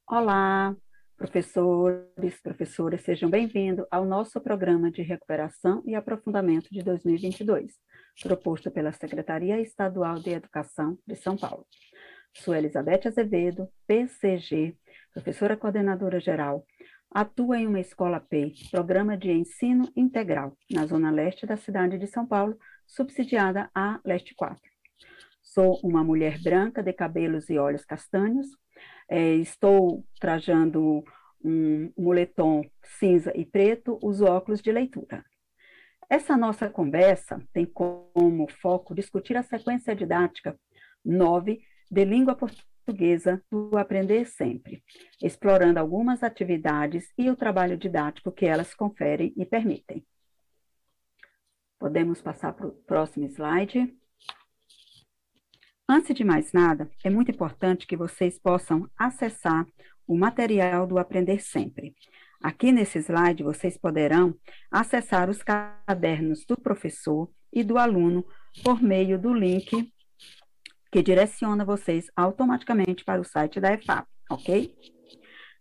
Olá, professores, professoras, sejam bem-vindos ao nosso programa de recuperação e aprofundamento de 2022, proposto pela Secretaria Estadual de Educação de São Paulo. Sou Elizabeth Azevedo, PCG, professora coordenadora geral, atua em uma escola PEI, Programa de Ensino Integral, na zona leste da cidade de São Paulo, subsidiada a Leste 4. Sou uma mulher branca de cabelos e olhos castanhos. Estou trajando um moletom cinza e preto, uso óculos de leitura. Essa nossa conversa tem como foco discutir a sequência didática 9 de língua portuguesa do Aprender Sempre, explorando algumas atividades e o trabalho didático que elas conferem e permitem. Podemos passar para o próximo slide. Antes de mais nada, é muito importante que vocês possam acessar o material do Aprender Sempre. Aqui nesse slide, vocês poderão acessar os cadernos do professor e do aluno por meio do link que direciona vocês automaticamente para o site da EFAP, ok?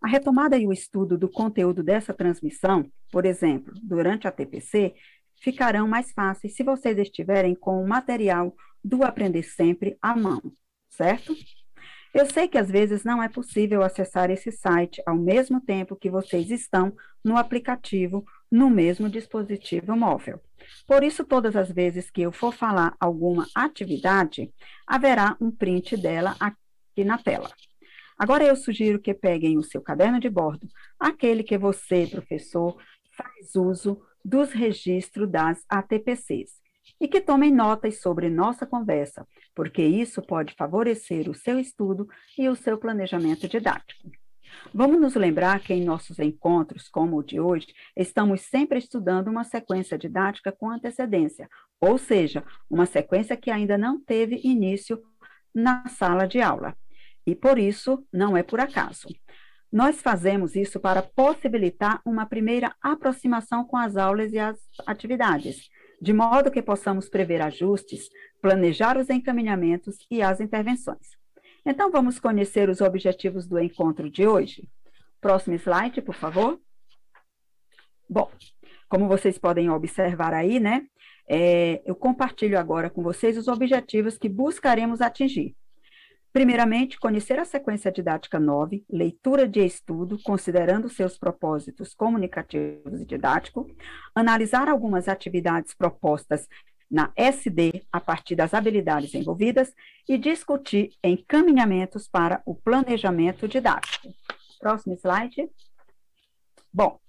A retomada e o estudo do conteúdo dessa transmissão, por exemplo, durante a TPC, ficarão mais fáceis se vocês estiverem com o material do Aprender Sempre à mão, certo? Eu sei que às vezes não é possível acessar esse site ao mesmo tempo que vocês estão no aplicativo, no mesmo dispositivo móvel. Por isso, todas as vezes que eu for falar alguma atividade, haverá um print dela aqui na tela. Agora eu sugiro que peguem o seu caderno de bordo, aquele que você, professor, faz uso dos registros das ATPCs, e que tomem notas sobre nossa conversa, porque isso pode favorecer o seu estudo e o seu planejamento didático. Vamos nos lembrar que em nossos encontros, como o de hoje, estamos sempre estudando uma sequência didática com antecedência, ou seja, uma sequência que ainda não teve início na sala de aula. E por isso, não é por acaso. Nós fazemos isso para possibilitar uma primeira aproximação com as aulas e as atividades, de modo que possamos prever ajustes, planejar os encaminhamentos e as intervenções. Então, vamos conhecer os objetivos do encontro de hoje? Próximo slide, por favor. Bom, como vocês podem observar aí, né, eu compartilho agora com vocês os objetivos que buscaremos atingir. Primeiramente, conhecer a sequência didática 9, leitura de estudo, considerando seus propósitos comunicativos e didáticos, analisar algumas atividades propostas na SD a partir das habilidades envolvidas e discutir encaminhamentos para o planejamento didático. Próximo slide. Bom,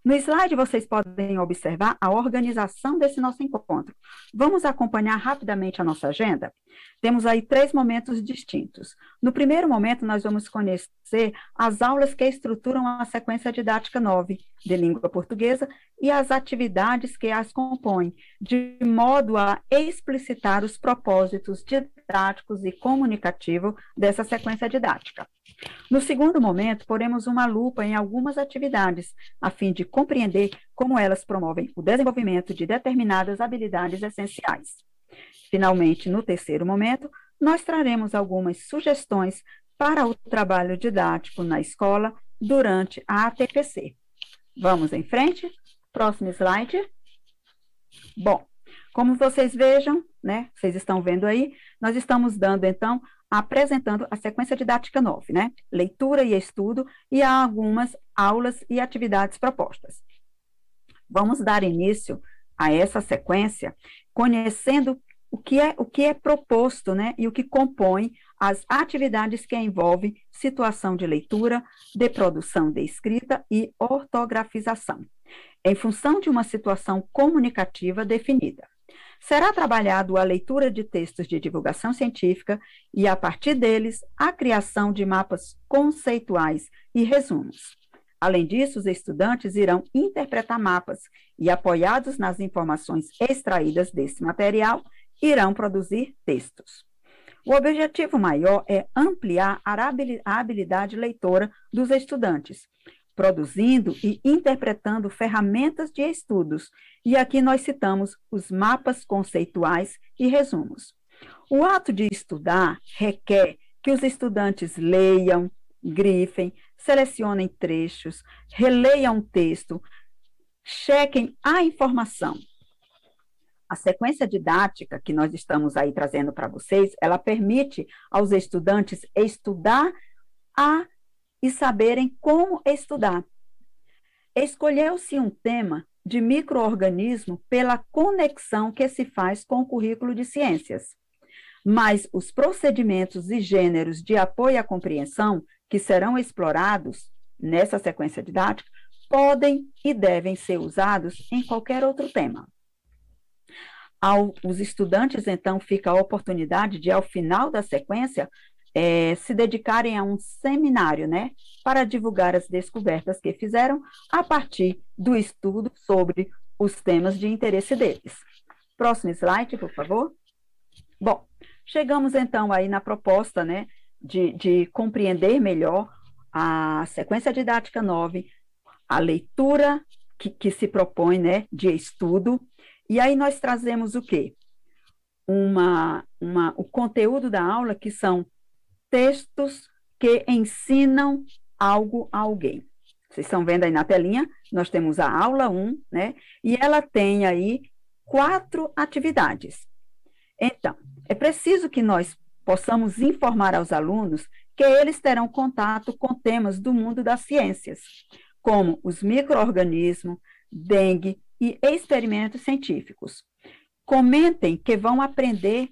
no slide vocês podem observar a organização desse nosso encontro. Vamos acompanhar rapidamente a nossa agenda? Temos aí 3 momentos distintos. No primeiro momento, nós vamos conhecer as aulas que estruturam a sequência didática 9 de língua portuguesa e as atividades que as compõem, de modo a explicitar os propósitos didáticos e comunicativos dessa sequência didática. No segundo momento, poremos uma lupa em algumas atividades, a fim de compreender como elas promovem o desenvolvimento de determinadas habilidades essenciais. Finalmente, no terceiro momento, nós traremos algumas sugestões para o trabalho didático na escola durante a ATPC. Vamos em frente? Próximo slide. Bom, como vocês vejam, né, vocês estão vendo aí, nós estamos dando, então, apresentando a sequência didática 9, né? Leitura e estudo, e há algumas aulas e atividades propostas. Vamos dar início a essa sequência conhecendo o que é proposto, né? E o que compõe as atividades que envolvem situação de leitura, de produção de escrita e ortografização, em função de uma situação comunicativa definida. Será trabalhado a leitura de textos de divulgação científica e, a partir deles, a criação de mapas conceituais e resumos. Além disso, os estudantes irão interpretar mapas e, apoiados nas informações extraídas desse material, irão produzir textos. O objetivo maior é ampliar a habilidade leitora dos estudantes, produzindo e interpretando ferramentas de estudos, e aqui nós citamos os mapas conceituais e resumos. O ato de estudar requer que os estudantes leiam, grifem, selecionem trechos, releiam o texto, chequem a informação. A sequência didática que nós estamos aí trazendo para vocês, ela permite aos estudantes estudar e saberem como estudar. Escolheu-se um tema de micro-organismo pela conexão que se faz com o currículo de ciências. Mas os procedimentos e gêneros de apoio à compreensão que serão explorados nessa sequência didática podem e devem ser usados em qualquer outro tema. Os estudantes, então, fica a oportunidade de, ao final da sequência, se dedicarem a um seminário, né, para divulgar as descobertas que fizeram a partir do estudo sobre os temas de interesse deles. Próximo slide, por favor. Bom, chegamos então aí na proposta, né, de compreender melhor a sequência didática 9, a leitura que se propõe, né, de estudo, e aí nós trazemos o quê? O conteúdo da aula, que são textos que ensinam algo a alguém. Vocês estão vendo aí na telinha, nós temos a aula 1, né? E ela tem aí 4 atividades. Então, é preciso que nós possamos informar aos alunos que eles terão contato com temas do mundo das ciências, como os micro-organismos, dengue e experimentos científicos. Comentem que vão aprender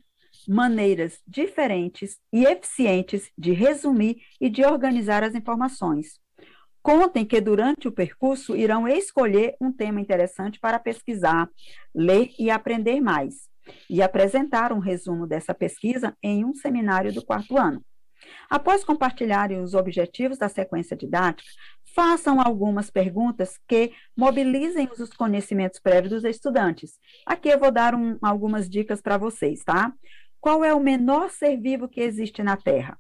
maneiras diferentes e eficientes de resumir e de organizar as informações. Contem que durante o percurso irão escolher um tema interessante para pesquisar, ler e aprender mais, e apresentar um resumo dessa pesquisa em um seminário do 4º ano. Após compartilharem os objetivos da sequência didática, façam algumas perguntas que mobilizem os conhecimentos prévios dos estudantes. Aqui eu vou dar algumas dicas para vocês, tá? Qual é o menor ser vivo que existe na Terra?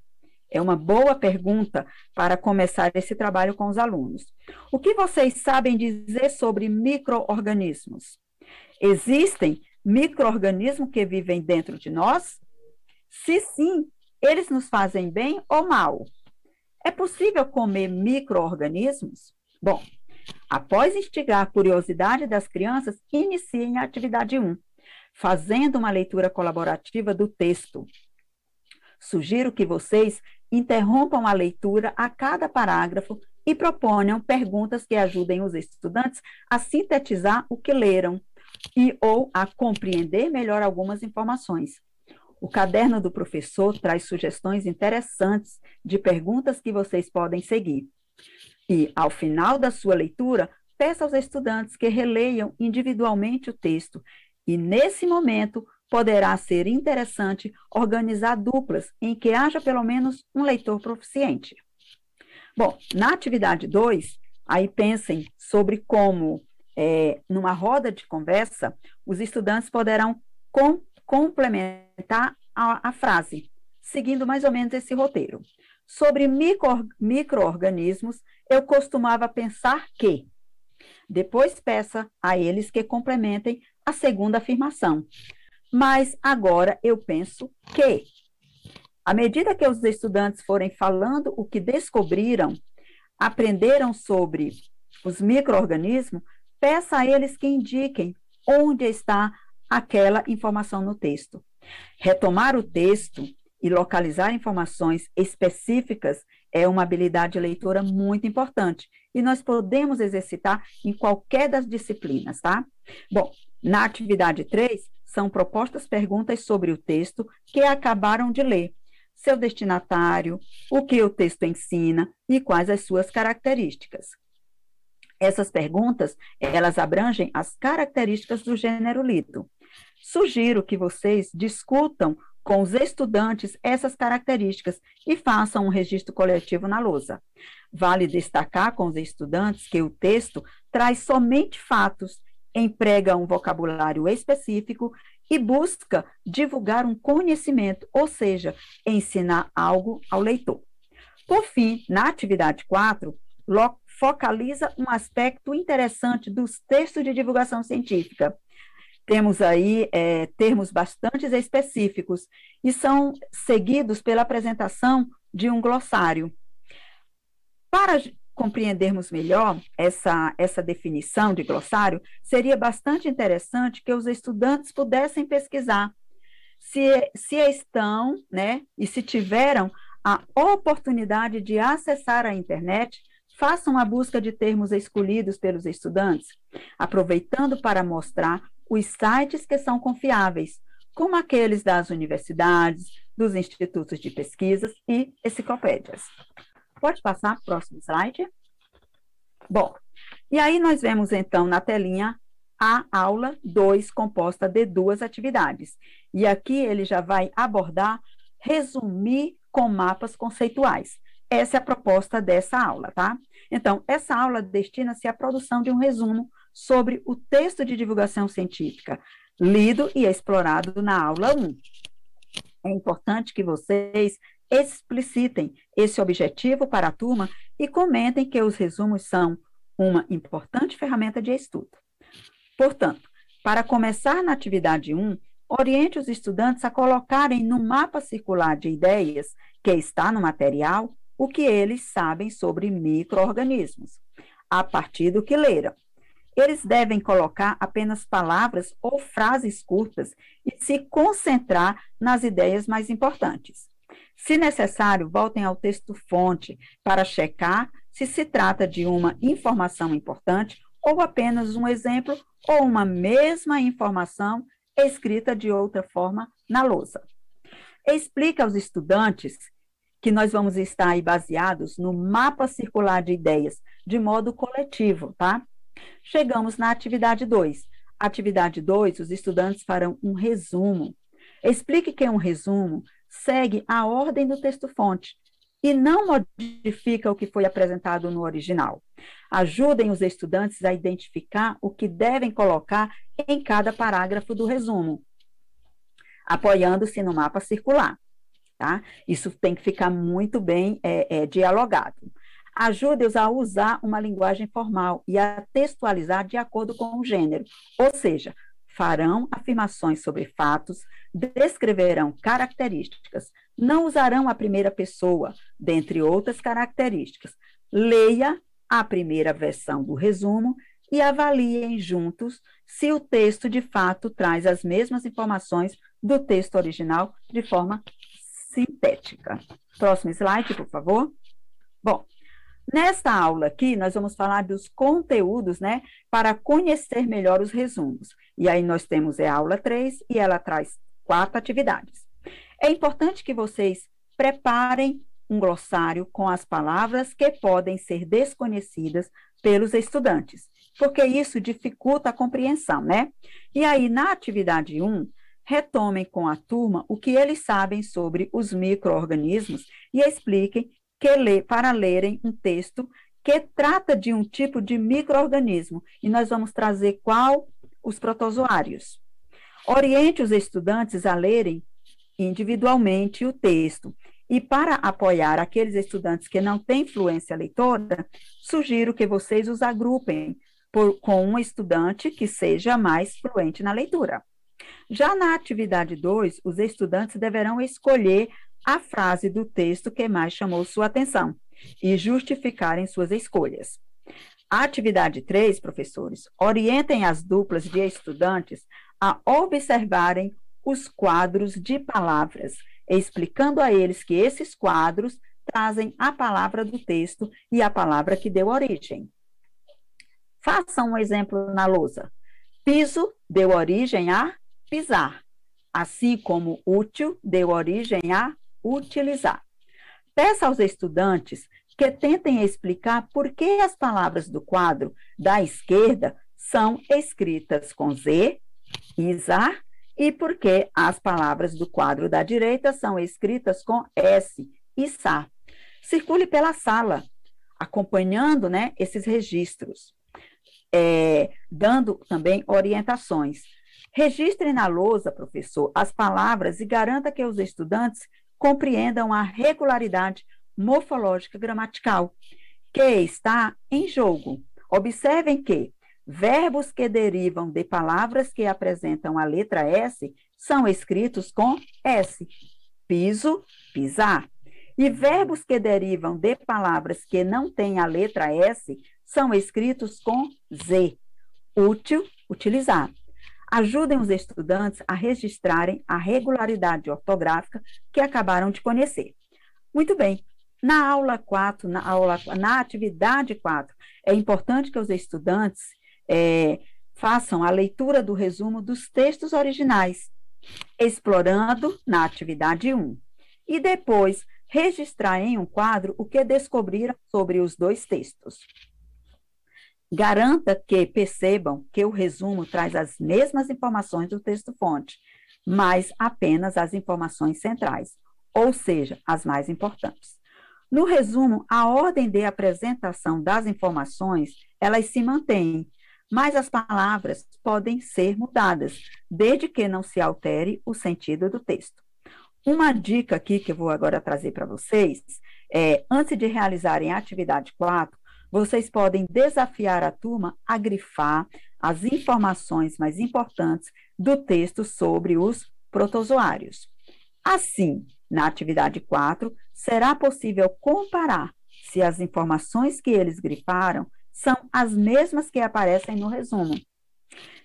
É uma boa pergunta para começar esse trabalho com os alunos. O que vocês sabem dizer sobre micro-organismos? Existem micro-organismos que vivem dentro de nós? Se sim, eles nos fazem bem ou mal? É possível comer micro-organismos? Bom, após instigar a curiosidade das crianças, iniciem a atividade 1, fazendo uma leitura colaborativa do texto. Sugiro que vocês interrompam a leitura a cada parágrafo e proponham perguntas que ajudem os estudantes a sintetizar o que leram ou a compreender melhor algumas informações. O caderno do professor traz sugestões interessantes de perguntas que vocês podem seguir. E, ao final da sua leitura, peça aos estudantes que releiam individualmente o texto. E, nesse momento, poderá ser interessante organizar duplas em que haja pelo menos um leitor proficiente. Bom, na atividade 2, aí pensem sobre como, numa roda de conversa, os estudantes poderão complementar a frase, seguindo mais ou menos esse roteiro. Sobre micro-organismos, eu costumava pensar que. Depois peça a eles que complementem a segunda afirmação. Mas agora eu penso que. À medida que os estudantes forem falando o que descobriram, aprenderam sobre os micro-organismos, peça a eles que indiquem onde está aquela informação no texto. Retomar o texto e localizar informações específicas é uma habilidade leitora muito importante e nós podemos exercitar em qualquer das disciplinas, tá? Bom, na atividade 3, são propostas perguntas sobre o texto que acabaram de ler, seu destinatário, o que o texto ensina e quais as suas características. Essas perguntas, elas abrangem as características do gênero lido. Sugiro que vocês discutam com os estudantes essas características e façam um registro coletivo na lousa. Vale destacar com os estudantes que o texto traz somente fatos, emprega um vocabulário específico e busca divulgar um conhecimento, ou seja, ensinar algo ao leitor. Por fim, na atividade 4, focaliza um aspecto interessante dos textos de divulgação científica. Temos aí termos bastante específicos e são seguidos pela apresentação de um glossário. Para compreendermos melhor essa definição de glossário, seria bastante interessante que os estudantes pudessem pesquisar se estão, né, e se tiveram a oportunidade de acessar a internet, façam a busca de termos escolhidos pelos estudantes, aproveitando para mostrar os sites que são confiáveis, como aqueles das universidades, dos institutos de pesquisas e enciclopédias. Pode passar para o próximo slide? Bom, e aí nós vemos então na telinha a aula 2, composta de 2 atividades. E aqui ele já vai abordar, resumir com mapas conceituais. Essa é a proposta dessa aula, tá? Então, essa aula destina-se à produção de um resumo sobre o texto de divulgação científica, lido e explorado na aula 1. É importante que vocês explicitem esse objetivo para a turma e comentem que os resumos são uma importante ferramenta de estudo. Portanto, para começar na atividade 1, oriente os estudantes a colocarem no mapa circular de ideias que está no material o que eles sabem sobre micro-organismos, a partir do que leram. Eles devem colocar apenas palavras ou frases curtas e se concentrar nas ideias mais importantes. Se necessário, voltem ao texto-fonte para checar se se trata de uma informação importante ou apenas um exemplo ou uma mesma informação escrita de outra forma na lousa. Explica aos estudantes que nós vamos estar aí baseados no mapa circular de ideias, de modo coletivo, tá? Chegamos na atividade 2. Atividade 2, os estudantes farão um resumo. Explique que um resumo segue a ordem do texto-fonte e não modifica o que foi apresentado no original. Ajudem os estudantes a identificar o que devem colocar em cada parágrafo do resumo, apoiando-se no mapa circular. Tá? Isso tem que ficar muito bem dialogado. Ajude-os a usar uma linguagem formal e a textualizar de acordo com o gênero, ou seja, farão afirmações sobre fatos, descreverão características, não usarão a primeira pessoa, dentre outras características. Leia a primeira versão do resumo e avaliem juntos se o texto de fato traz as mesmas informações do texto original de forma sintética. Próximo slide, por favor. Bom, nesta aula aqui, nós vamos falar dos conteúdos, né, para conhecer melhor os resumos. E aí nós temos a aula 3 e ela traz 4 atividades. É importante que vocês preparem um glossário com as palavras que podem ser desconhecidas pelos estudantes, porque isso dificulta a compreensão, né? E aí, na atividade 1, retomem com a turma o que eles sabem sobre os micro-organismos e expliquem para lerem um texto que trata de um tipo de micro-organismo, e nós vamos trazer qual? Os protozoários. Oriente os estudantes a lerem individualmente o texto, e para apoiar aqueles estudantes que não têm fluência leitora, sugiro que vocês os agrupem com um estudante que seja mais fluente na leitura. Já na atividade 2, os estudantes deverão escolher a frase do texto que mais chamou sua atenção e justificarem suas escolhas. A atividade 3, professores, orientem as duplas de estudantes a observarem os quadros de palavras, explicando a eles que esses quadros trazem a palavra do texto e a palavra que deu origem. Façam um exemplo na lousa. Piso deu origem a pisar, assim como útil deu origem a utilizar. Peça aos estudantes que tentem explicar por que as palavras do quadro da esquerda são escritas com Z, isar, e por que as palavras do quadro da direita são escritas com S, içar. Circule pela sala, acompanhando, né, esses registros, dando também orientações. Registre na lousa, professor, as palavras e garanta que os estudantes compreendam a regularidade morfológica gramatical que está em jogo. Observem que verbos que derivam de palavras que apresentam a letra S são escritos com S. Piso, pisar. E verbos que derivam de palavras que não têm a letra S são escritos com Z. Útil, utilizar. Ajudem os estudantes a registrarem a regularidade ortográfica que acabaram de conhecer. Muito bem. Na aula 4, na atividade 4, é importante que os estudantes façam a leitura do resumo dos textos originais, explorando na atividade 1. E depois, registrar em um quadro o que descobriram sobre os dois textos. Garanta que percebam que o resumo traz as mesmas informações do texto-fonte, mas apenas as informações centrais, ou seja, as mais importantes. No resumo, a ordem de apresentação das informações, elas se mantêm, mas as palavras podem ser mudadas, desde que não se altere o sentido do texto. Uma dica aqui que eu vou agora trazer para vocês é, antes de realizarem a atividade 4, vocês podem desafiar a turma a grifar as informações mais importantes do texto sobre os protozoários. Assim, na atividade 4, será possível comparar se as informações que eles grifaram são as mesmas que aparecem no resumo.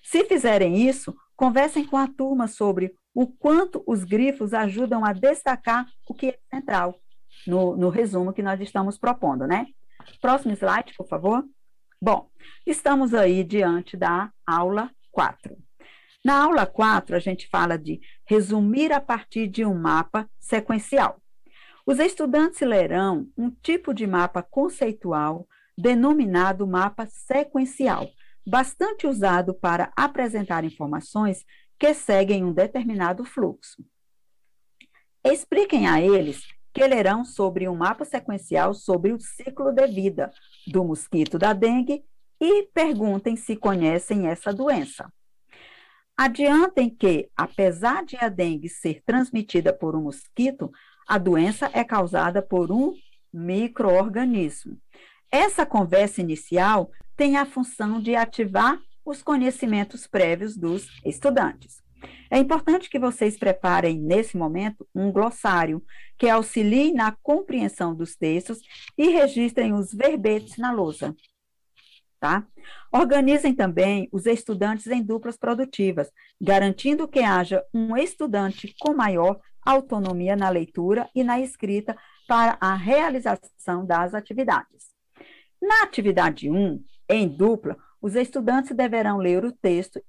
Se fizerem isso, conversem com a turma sobre o quanto os grifos ajudam a destacar o que é central no resumo que nós estamos propondo, né? Próximo slide, por favor. Bom, estamos aí diante da aula 4. Na aula 4, a gente fala de resumir a partir de um mapa sequencial. Os estudantes lerão um tipo de mapa conceitual denominado mapa sequencial, bastante usado para apresentar informações que seguem um determinado fluxo. Expliquem a eles que lerão sobre um mapa sequencial sobre o ciclo de vida do mosquito da dengue e perguntem se conhecem essa doença. Adiantem que, apesar de a dengue ser transmitida por um mosquito, a doença é causada por um micro-organismo. Essa conversa inicial tem a função de ativar os conhecimentos prévios dos estudantes. É importante que vocês preparem, nesse momento, um glossário que auxilie na compreensão dos textos e registrem os verbetes na lousa. Tá? Organizem também os estudantes em duplas produtivas, garantindo que haja um estudante com maior autonomia na leitura e na escrita para a realização das atividades. Na atividade 1, em dupla, os estudantes deverão ler o texto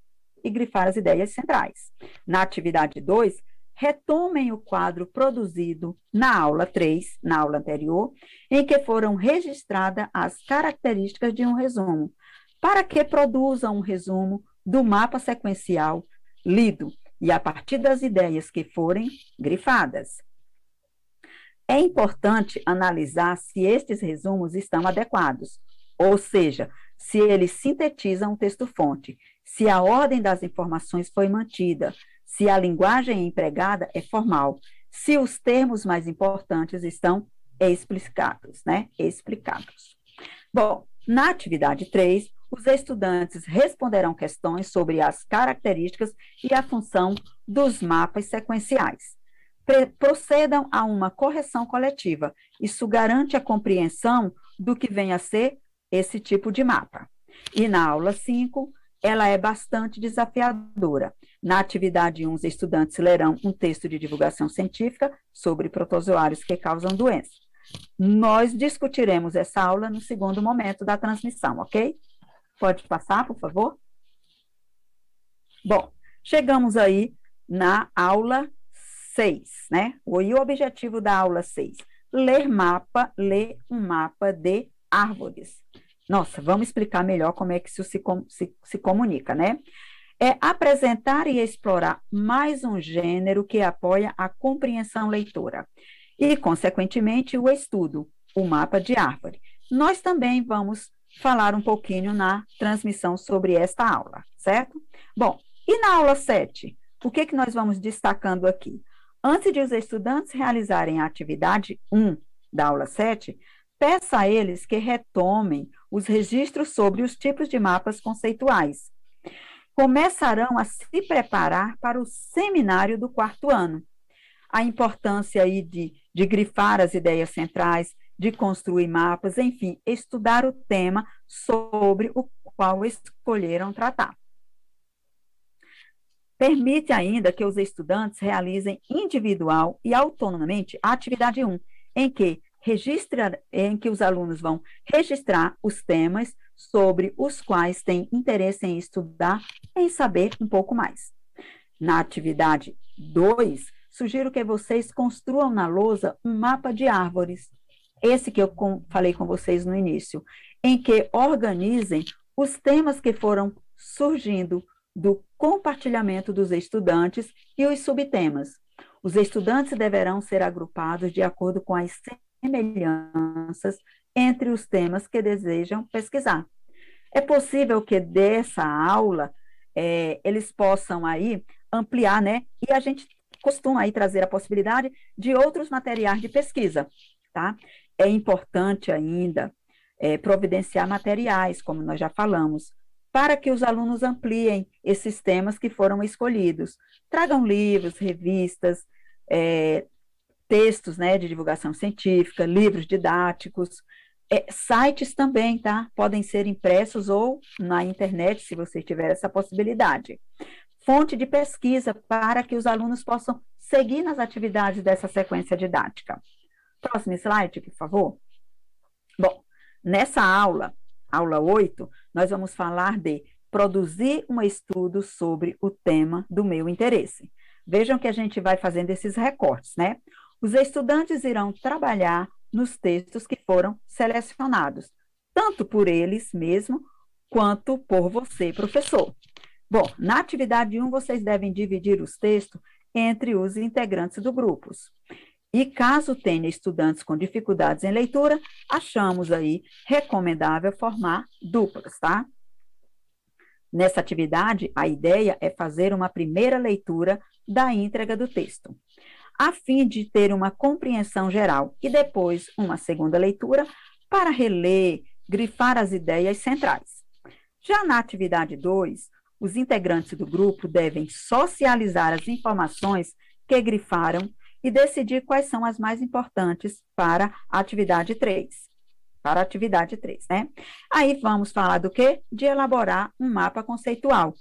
e grifar as ideias centrais. Na atividade 2, retomem o quadro produzido na aula 3, na aula anterior, em que foram registradas as características de um resumo, para que produzam um resumo do mapa sequencial lido e a partir das ideias que forem grifadas. É importante analisar se estes resumos estão adequados, ou seja, se eles sintetizam o texto-fonte, se a ordem das informações foi mantida, se a linguagem empregada é formal, se os termos mais importantes estão explicados, né? Explicados. Bom, na atividade 3, os estudantes responderão questões sobre as características e a função dos mapas sequenciais. Procedam a uma correção coletiva. Isso garante a compreensão do que vem a ser esse tipo de mapa. E na aula 5, ela é bastante desafiadora. Na atividade 1, os estudantes lerão um texto de divulgação científica sobre protozoários que causam doença. Nós discutiremos essa aula no segundo momento da transmissão, ok? Pode passar, por favor? Bom, chegamos aí na aula 6, né? E o objetivo da aula 6? Ler um mapa de árvores. Nossa, vamos explicar melhor como é que isso se comunica, né? É apresentar e explorar mais um gênero que apoia a compreensão leitora e, consequentemente, o estudo, o mapa de árvore. Nós também vamos falar um pouquinho na transmissão sobre esta aula, certo? Bom, e na aula 7, o que nós vamos destacando aqui? Antes de os estudantes realizarem a atividade 1 da aula 7, peça a eles que retomem os registros sobre os tipos de mapas conceituais. Começarão a se preparar para o seminário do 4º ano. A importância aí de de grifar as ideias centrais, de construir mapas, enfim, estudar o tema sobre o qual escolheram tratar. Permite ainda que os estudantes realizem individual e autonomamente a atividade 1, em que os alunos vão registrar os temas sobre os quais têm interesse em estudar, em saber um pouco mais. Na atividade 2, sugiro que vocês construam na lousa um mapa de árvores, esse que eu falei com vocês no início, em que organizem os temas que foram surgindo do compartilhamento dos estudantes e os subtemas. Os estudantes deverão ser agrupados de acordo com as semelhanças entre os temas que desejam pesquisar. É possível que dessa aula eles possam aí ampliar, né? E a gente costuma aí trazer a possibilidade de outros materiais de pesquisa, tá? É importante ainda providenciar materiais, como nós já falamos, para que os alunos ampliem esses temas que foram escolhidos. Tragam livros, revistas, textos, né, de divulgação científica, livros didáticos, sites também, tá? Podem ser impressos ou na internet, se você tiver essa possibilidade. Fonte de pesquisa para que os alunos possam seguir nas atividades dessa sequência didática. Próximo slide, por favor. Bom, nessa aula 8, nós vamos falar de produzir um estudo sobre o tema do meu interesse. Vejam que a gente vai fazendo esses recortes, né? Os estudantes irão trabalhar nos textos que foram selecionados, tanto por eles mesmos, quanto por você, professor. Bom, na atividade 1, vocês devem dividir os textos entre os integrantes do grupo. E caso tenha estudantes com dificuldades em leitura, achamos aí recomendável formar duplas, tá? Nessa atividade, a ideia é fazer uma primeira leitura da íntegra do texto, a fim de ter uma compreensão geral, e depois uma segunda leitura para reler, grifar as ideias centrais. Já na atividade 2, os integrantes do grupo devem socializar as informações que grifaram e decidir quais são as mais importantes para a atividade 3. Para a atividade 3, né? Aí vamos falar do quê? De elaborar um mapa conceitual.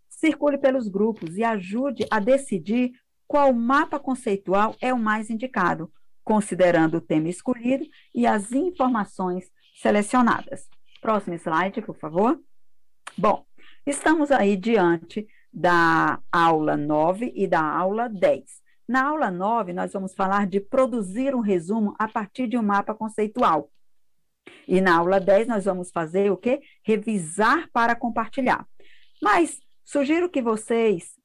Circule pelos grupos e ajude a decidir qual mapa conceitual é o mais indicado, considerando o tema escolhido e as informações selecionadas. Próximo slide, por favor. Bom, estamos aí diante da aula 9 e da aula 10. Na aula 9, nós vamos falar de produzir um resumo a partir de um mapa conceitual. E na aula 10, nós vamos fazer o quê? Revisar para compartilhar. Mas sugiro que vocês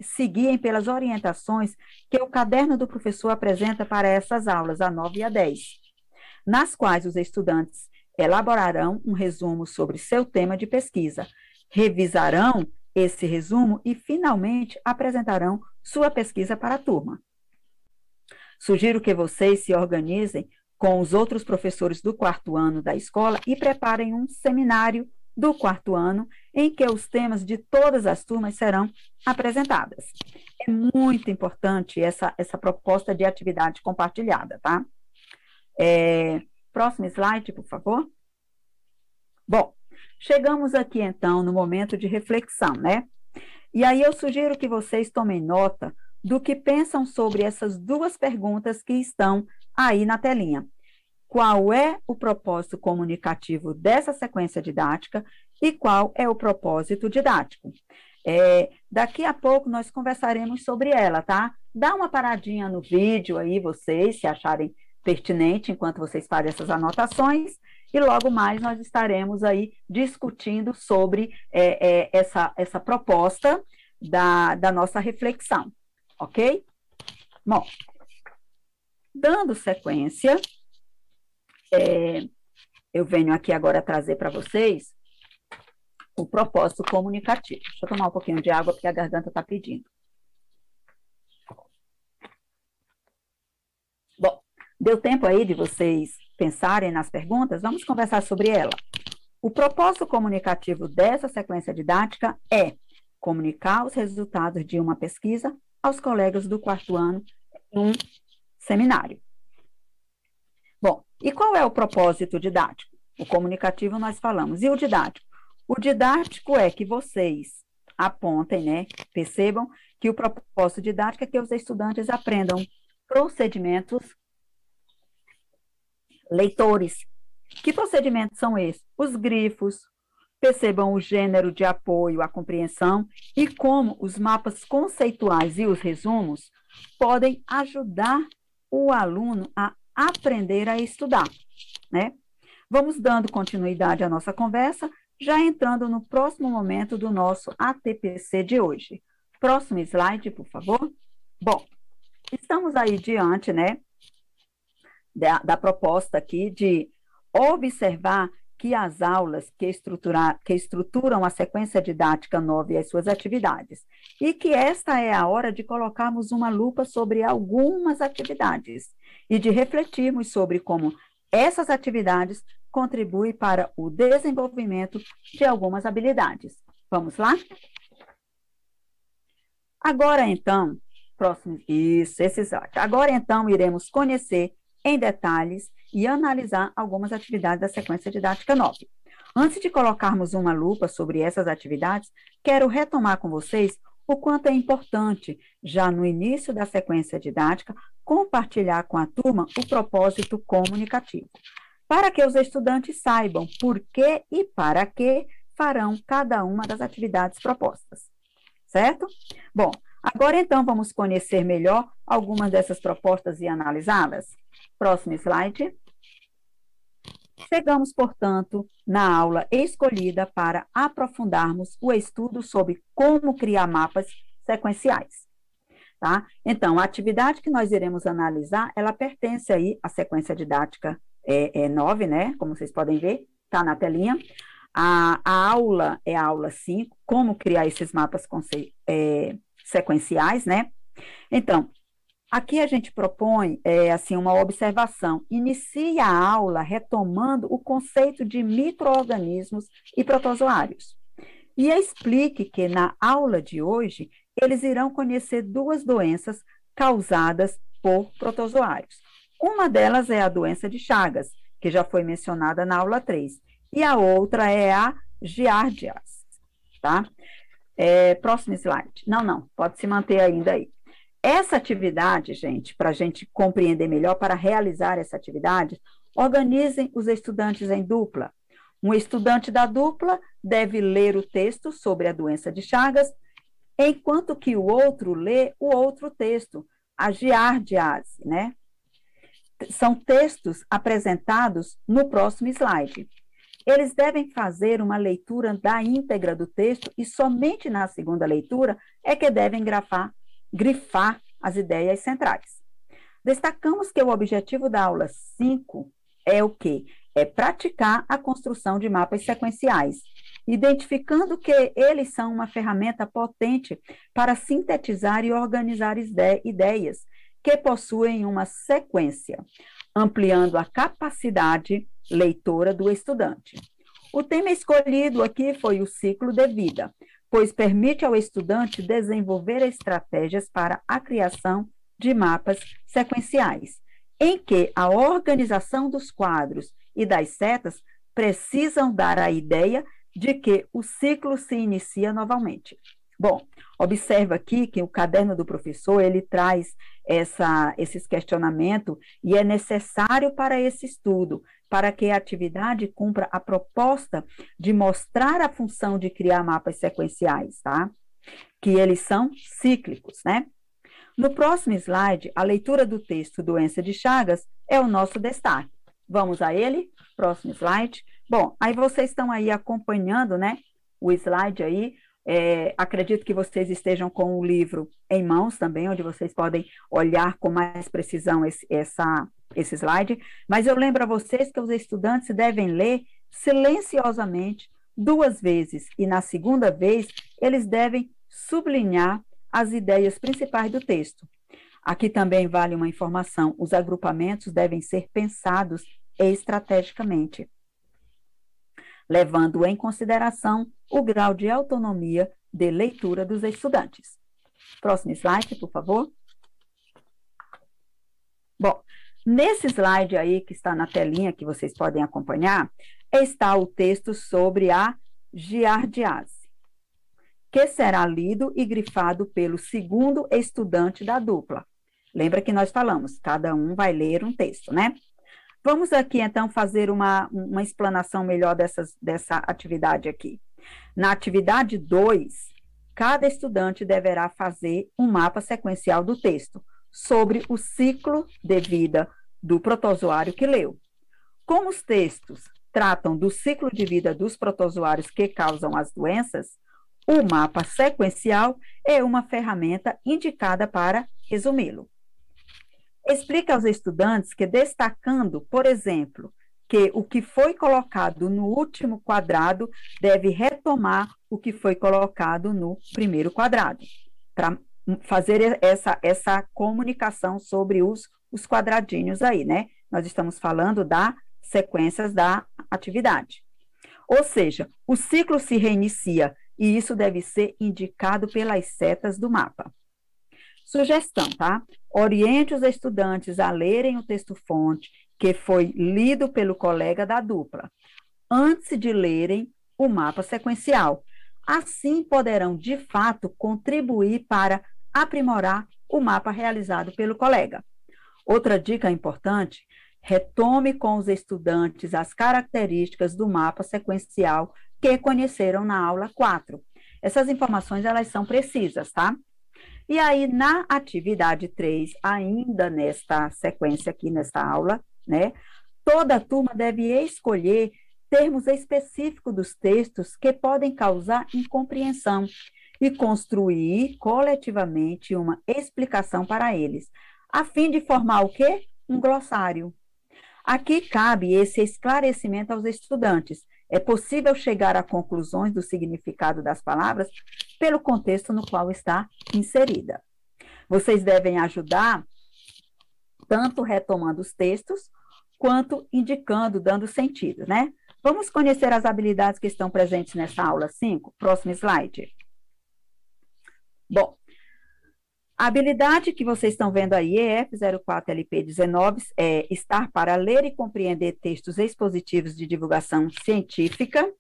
seguirem pelas orientações que o caderno do professor apresenta para essas aulas, a 9 e a 10, nas quais os estudantes elaborarão um resumo sobre seu tema de pesquisa, revisarão esse resumo e, finalmente, apresentarão sua pesquisa para a turma. Sugiro que vocês se organizem com os outros professores do 4º ano da escola e preparem um seminário do 4º ano em que os temas de todas as turmas serão apresentadas. É muito importante essa proposta de atividade compartilhada, tá? Próximo slide, por favor. Bom, chegamos aqui, então, no momento de reflexão, né? E aí eu sugiro que vocês tomem nota do que pensam sobre essas duas perguntas que estão aí na telinha. Qual é o propósito comunicativo dessa sequência didática e qual é o propósito didático? Daqui a pouco nós conversaremos sobre ela, tá? Dá uma paradinha no vídeo aí, vocês, se acharem pertinente, enquanto vocês fazem essas anotações, e logo mais nós estaremos aí discutindo sobre essa proposta da nossa reflexão, ok? Bom, dando sequência, eu venho aqui agora trazer para vocês o propósito comunicativo. Deixa eu tomar um pouquinho de água, porque a garganta está pedindo. Bom, deu tempo aí de vocês pensarem nas perguntas? Vamos conversar sobre ela. O propósito comunicativo dessa sequência didática é comunicar os resultados de uma pesquisa aos colegas do 4º ano em um seminário. Bom, e qual é o propósito didático? O comunicativo nós falamos. E o didático? O didático é que vocês apontem, né, percebam que o propósito didático é que os estudantes aprendam procedimentos leitores. Que procedimentos são esses? Os grifos, percebam o gênero de apoio à compreensão e como os mapas conceituais e os resumos podem ajudar o aluno a aprender a estudar, né? Vamos dando continuidade à nossa conversa, já entrando no próximo momento do nosso ATPC de hoje. Próximo slide, por favor. Bom, estamos aí diante, né, da proposta aqui de observar que as aulas que estruturam a sequência didática 9 e as suas atividades, e que esta é a hora de colocarmos uma lupa sobre algumas atividades e de refletirmos sobre como essas atividades contribuem para o desenvolvimento de algumas habilidades. Vamos lá? Agora, então, esse slide. Agora, então, iremos conhecer em detalhes e analisar algumas atividades da sequência didática 9. Antes de colocarmos uma lupa sobre essas atividades, quero retomar com vocês o quanto é importante, já no início da sequência didática, compartilhar com a turma o propósito comunicativo, para que os estudantes saibam por que e para que farão cada uma das atividades propostas. Certo? Bom, agora então vamos conhecer melhor algumas dessas propostas e analisá-las. Próximo slide. Chegamos, portanto, na aula escolhida para aprofundarmos o estudo sobre como criar mapas sequenciais. Tá? Então, a atividade que nós iremos analisar, ela pertence aí à sequência didática 9, né? Como vocês podem ver, está na telinha. A aula é a aula 5, como criar esses mapas sequenciais, né? Então, aqui a gente propõe, assim, uma observação. Inicie a aula retomando o conceito de micro-organismos e protozoários. E explique que na aula de hoje, eles irão conhecer duas doenças causadas por protozoários. Uma delas é a doença de Chagas, que já foi mencionada na aula 3. E a outra é a giardias, tá? Próximo slide. Não, pode se manter ainda aí. Essa atividade, gente, para a gente compreender melhor, para realizar essa atividade, organizem os estudantes em dupla. Um estudante da dupla deve ler o texto sobre a doença de Chagas, enquanto que o outro lê o outro texto, a giardiase, né? São textos apresentados no próximo slide. Eles devem fazer uma leitura da íntegra do texto e somente na segunda leitura é que devem grifar as ideias centrais. Destacamos que o objetivo da aula 5 é o quê? É praticar a construção de mapas sequenciais, identificando que eles são uma ferramenta potente para sintetizar e organizar ideias que possuem uma sequência, ampliando a capacidade leitora do estudante. O tema escolhido aqui foi o ciclo de vida, pois permite ao estudante desenvolver estratégias para a criação de mapas sequenciais, em que a organização dos quadros e das setas precisam dar a ideia de que o ciclo se inicia novamente. Bom, observa aqui que o caderno do professor, ele traz esses questionamentos e é necessário para esse estudo, para que a atividade cumpra a proposta de mostrar a função de criar mapas sequenciais, tá? Que eles são cíclicos, né? No próximo slide, a leitura do texto Doença de Chagas é o nosso destaque. Vamos a ele? Próximo slide. Bom, aí vocês estão aí acompanhando, né? O slide aí. Acredito que vocês estejam com o livro em mãos também, onde vocês podem olhar com mais precisão esse slide, mas eu lembro a vocês que os estudantes devem ler silenciosamente 2 vezes, e na segunda vez eles devem sublinhar as ideias principais do texto. Aqui também vale uma informação: os agrupamentos devem ser pensados estrategicamente, levando em consideração o grau de autonomia de leitura dos estudantes. Próximo slide, por favor. Bom, nesse slide aí que está na telinha, que vocês podem acompanhar, está o texto sobre a giardiase, que será lido e grifado pelo segundo estudante da dupla. Lembra que nós falamos, cada um vai ler um texto, né? Vamos aqui, então, fazer uma explanação melhor dessa atividade aqui. Na atividade 2, cada estudante deverá fazer um mapa sequencial do texto sobre o ciclo de vida do protozoário que leu. Como os textos tratam do ciclo de vida dos protozoários que causam as doenças, o mapa sequencial é uma ferramenta indicada para resumi-lo. Explica aos estudantes que, destacando, por exemplo, que o que foi colocado no último quadrado deve retomar o que foi colocado no primeiro quadrado, para fazer essa comunicação sobre os quadradinhos aí, né? Nós estamos falando das sequências da atividade. Ou seja, o ciclo se reinicia e isso deve ser indicado pelas setas do mapa. Sugestão, tá? Oriente os estudantes a lerem o texto-fonte que foi lido pelo colega da dupla, antes de lerem o mapa sequencial. Assim poderão, de fato, contribuir para aprimorar o mapa realizado pelo colega. Outra dica importante, retome com os estudantes as características do mapa sequencial que conheceram na aula 4. Essas informações, elas são precisas, tá? E aí, na atividade 3, ainda nesta sequência aqui, nesta aula, né, toda a turma deve escolher termos específicos dos textos que podem causar incompreensão e construir coletivamente uma explicação para eles, a fim de formar o quê? Um glossário. Aqui cabe esse esclarecimento aos estudantes. É possível chegar a conclusões do significado das palavras pelo contexto no qual está inserida. Vocês devem ajudar tanto retomando os textos, quanto indicando, dando sentido, né? Vamos conhecer as habilidades que estão presentes nessa aula 5? Próximo slide. Bom, a habilidade que vocês estão vendo aí, EF04LP19, é estar para ler e compreender textos expositivos de divulgação científica,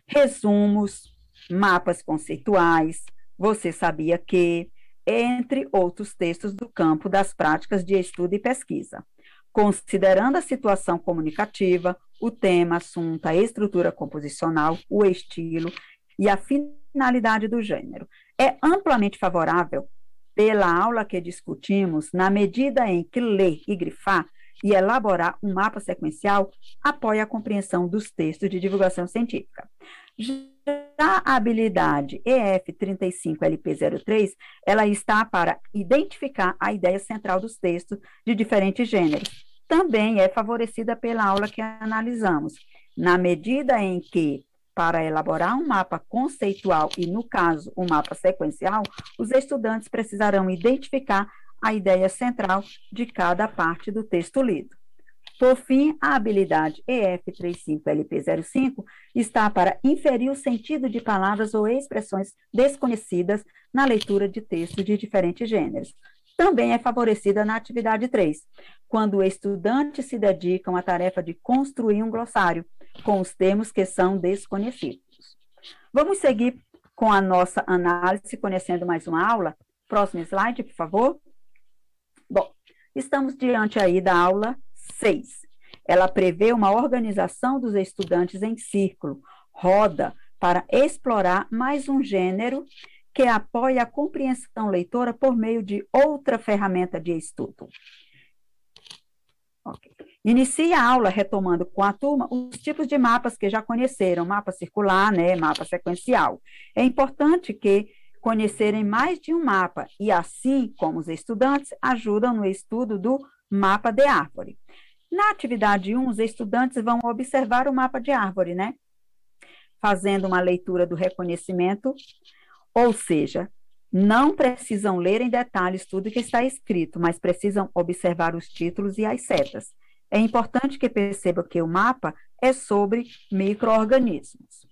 resumos, mapas conceituais, você sabia que, entre outros textos do campo das práticas de estudo e pesquisa, considerando a situação comunicativa, o tema, assunto, a estrutura composicional, o estilo e a finalidade do gênero. É amplamente favorável pela aula que discutimos, na medida em que ler e grifar e elaborar um mapa sequencial apoia a compreensão dos textos de divulgação científica. Já a habilidade EF35LP03, ela está para identificar a ideia central dos textos de diferentes gêneros. Também é favorecida pela aula que analisamos, na medida em que, para elaborar um mapa conceitual e, no caso, um mapa sequencial, os estudantes precisarão identificar a ideia central de cada parte do texto lido. Por fim, a habilidade EF35LP05 está para inferir o sentido de palavras ou expressões desconhecidas na leitura de textos de diferentes gêneros. Também é favorecida na atividade 3, quando estudantes se dedicam à tarefa de construir um glossário com os termos que são desconhecidos. Vamos seguir com a nossa análise, conhecendo mais uma aula. Próximo slide, por favor. Bom, estamos diante aí da aula 6. Ela prevê uma organização dos estudantes em círculo, roda, para explorar mais um gênero que apoia a compreensão leitora por meio de outra ferramenta de estudo. Okay. Inicia a aula retomando com a turma os tipos de mapas que já conheceram, mapa circular, né, mapa sequencial. É importante que conhecerem mais de um mapa e assim como os estudantes ajudam no estudo do mapa de árvore. Na atividade 1, os estudantes vão observar o mapa de árvore, né? Fazendo uma leitura do reconhecimento, ou seja, não precisam ler em detalhes tudo que está escrito, mas precisam observar os títulos e as setas. É importante que percebam que o mapa é sobre micro-organismos.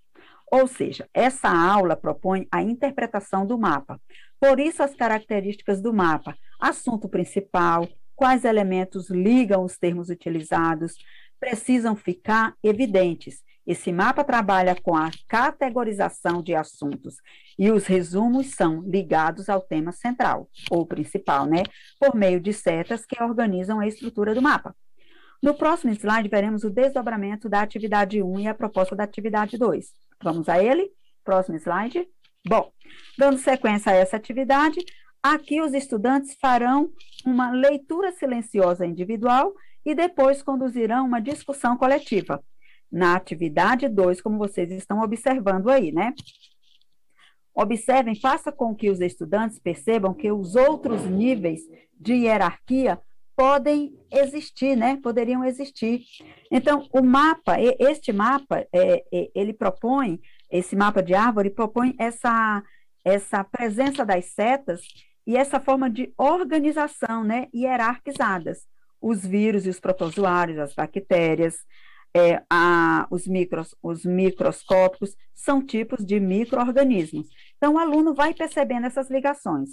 Ou seja, essa aula propõe a interpretação do mapa. Por isso, as características do mapa: assunto principal, quais elementos ligam os termos utilizados, precisam ficar evidentes. Esse mapa trabalha com a categorização de assuntos e os resumos são ligados ao tema central, ou principal, né? Por meio de setas que organizam a estrutura do mapa. No próximo slide, veremos o desdobramento da atividade 1 e a proposta da atividade 2. Vamos a ele? Próximo slide. Bom, dando sequência a essa atividade, aqui os estudantes farão uma leitura silenciosa individual e depois conduzirão uma discussão coletiva. Na atividade 2, como vocês estão observando aí, né? Observem, faça com que os estudantes percebam que os outros níveis de hierarquia podem existir, né? Poderiam existir. Então, o mapa, este mapa, ele propõe, esse mapa de árvore propõe essa presença das setas e essa forma de organização, né? Hierarquizadas. Os vírus e os protozoários, as bactérias, os microscópicos são tipos de micro-organismos. Então, o aluno vai percebendo essas ligações.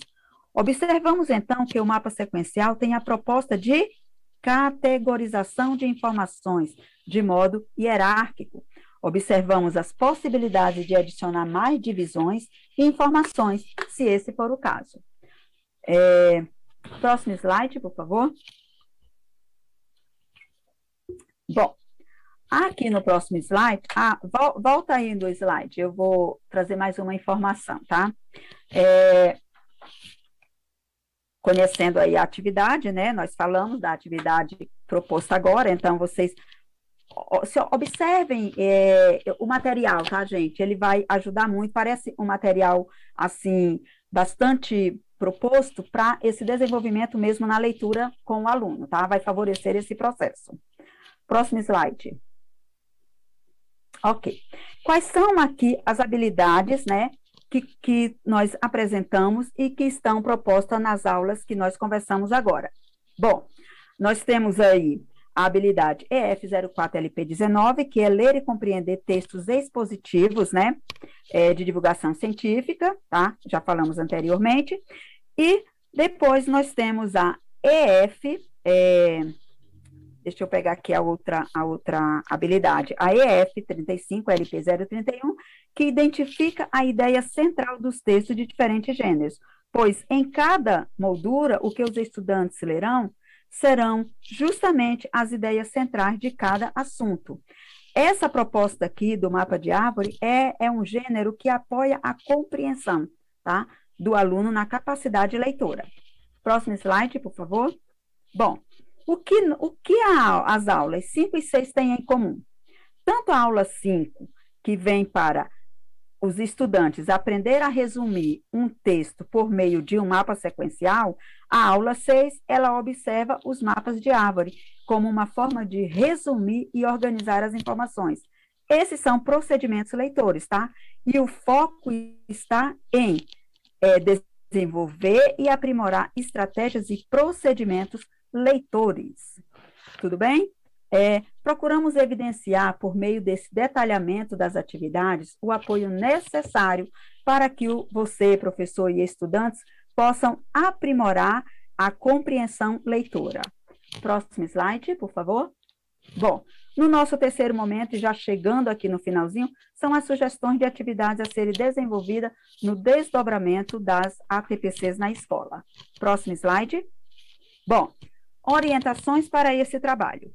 Observamos, então, que o mapa sequencial tem a proposta de categorização de informações de modo hierárquico. Observamos as possibilidades de adicionar mais divisões e informações, se esse for o caso. Próximo slide, por favor. Bom, aqui no próximo slide, volta aí no slide, eu vou trazer mais uma informação, tá? Conhecendo aí a atividade, né? Nós falamos da atividade proposta agora, então vocês observem o material, tá, gente? Ele vai ajudar muito, parece um material, assim, bastante proposto para esse desenvolvimento mesmo na leitura com o aluno, tá? Vai favorecer esse processo. Próximo slide. Ok. Quais são aqui as habilidades, né, que nós apresentamos e que estão propostas nas aulas que nós conversamos agora? Bom, nós temos aí a habilidade EF04LP19, que é ler e compreender textos expositivos, né, de divulgação científica, tá? Já falamos anteriormente. E depois nós temos a deixa eu pegar aqui a outra habilidade, a EF35LP031, que identifica a ideia central dos textos de diferentes gêneros, pois em cada moldura, o que os estudantes lerão serão justamente as ideias centrais de cada assunto. Essa proposta aqui do mapa de árvore é um gênero que apoia a compreensão, tá, do aluno na capacidade leitora. Próximo slide, por favor. Bom, o que as aulas 5 e 6 têm em comum? Tanto a aula 5, que vem para os estudantes aprender a resumir um texto por meio de um mapa sequencial, a aula 6, ela observa os mapas de árvore como uma forma de resumir e organizar as informações. Esses são procedimentos leitores, tá? E o foco está em desenvolver e aprimorar estratégias e procedimentos leitores. Tudo bem? Procuramos evidenciar, por meio desse detalhamento das atividades, o apoio necessário para que você, professor e estudantes, possam aprimorar a compreensão leitora. Próximo slide, por favor. Bom, no nosso terceiro momento, e já chegando aqui no finalzinho, são as sugestões de atividades a serem desenvolvidas no desdobramento das ATPCs na escola. Próximo slide. Bom, orientações para esse trabalho.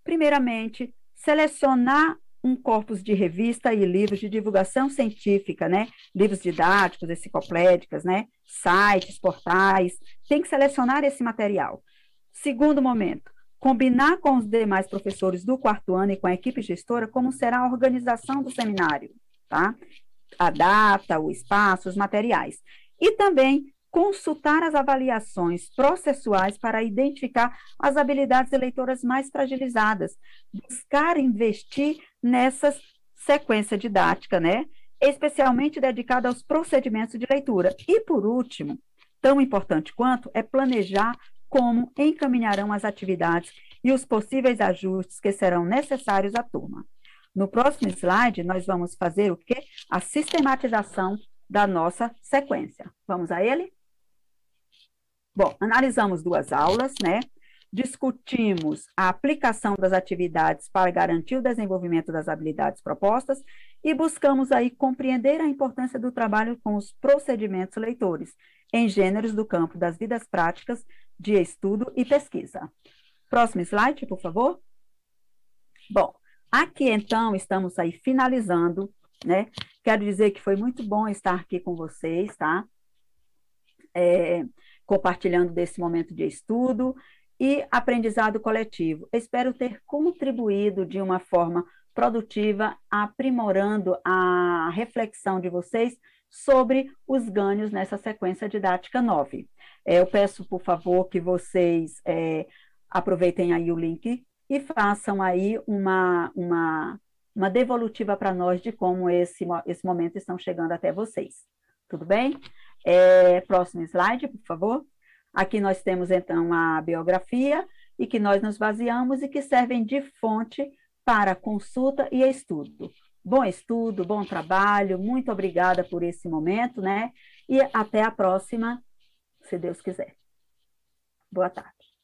Primeiramente, selecionar um corpus de revista e livros de divulgação científica, né? Livros didáticos, enciclopédicas, né? Sites, portais. Tem que selecionar esse material. Segundo momento, combinar com os demais professores do quarto ano e com a equipe gestora como será a organização do seminário, tá? A data, o espaço, os materiais. E também consultar as avaliações processuais para identificar as habilidades leitoras mais fragilizadas, buscar investir nessa sequência didática, né? Especialmente dedicada aos procedimentos de leitura. E, por último, tão importante quanto, é planejar como encaminharão as atividades e os possíveis ajustes que serão necessários à turma. No próximo slide, nós vamos fazer o quê? A sistematização da nossa sequência. Vamos a ele? Bom, analisamos 2 aulas, né? Discutimos a aplicação das atividades para garantir o desenvolvimento das habilidades propostas e buscamos aí compreender a importância do trabalho com os procedimentos leitores em gêneros do campo das vidas práticas de estudo e pesquisa. Próximo slide, por favor. Bom, aqui então estamos aí finalizando, né? Quero dizer que foi muito bom estar aqui com vocês, tá? Compartilhando desse momento de estudo e aprendizado coletivo. Espero ter contribuído de uma forma produtiva, aprimorando a reflexão de vocês sobre os ganhos nessa sequência didática 9. Eu peço, por favor, que vocês aproveitem aí o link e façam aí uma devolutiva para nós de como esse momento estão chegando até vocês. Tudo bem? Próximo slide, por favor. Aqui nós temos, então, a biografia e que nós nos baseamos e que servem de fonte para consulta e estudo. Bom estudo, bom trabalho, muito obrigada por esse momento, né? E até a próxima, se Deus quiser. Boa tarde.